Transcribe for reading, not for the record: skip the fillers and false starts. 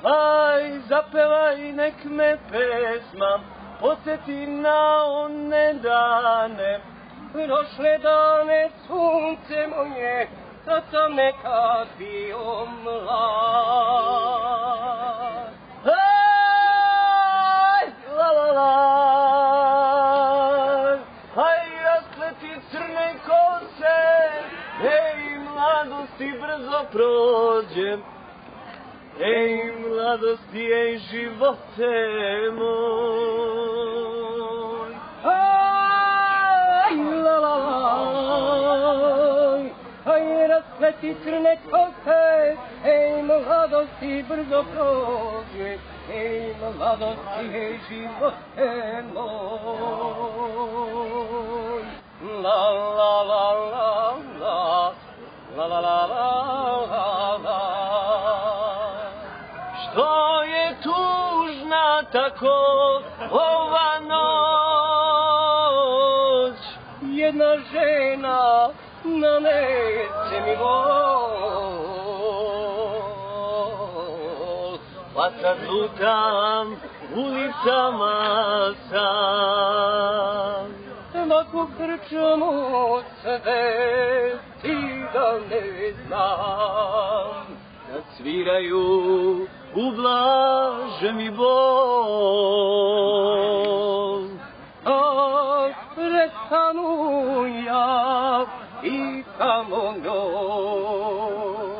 Aj, zapevaj, nek me pesma podsjeti na one dane, prošle dane, sunce moje, kad sam nekad bio mlad. Aj, la la la, aj, raspleti crne kose, ej, mladosti brzo prođe. Ej, mladosti, ej, živote moj. Aj, la la la, aj, raspleti crne kose, ej, mladosti, brzo prođe. Ej, mladosti, ej, živote moj. La la la la la, la la la la la. Što je tužna tako ova noć, jedna žena nanese mi bol, pa sad lutam ulicama sam. Svaku krčmu svesti da ne znam, kad sviraju ublaže mi bol. A prestanu ja i kamo njoj.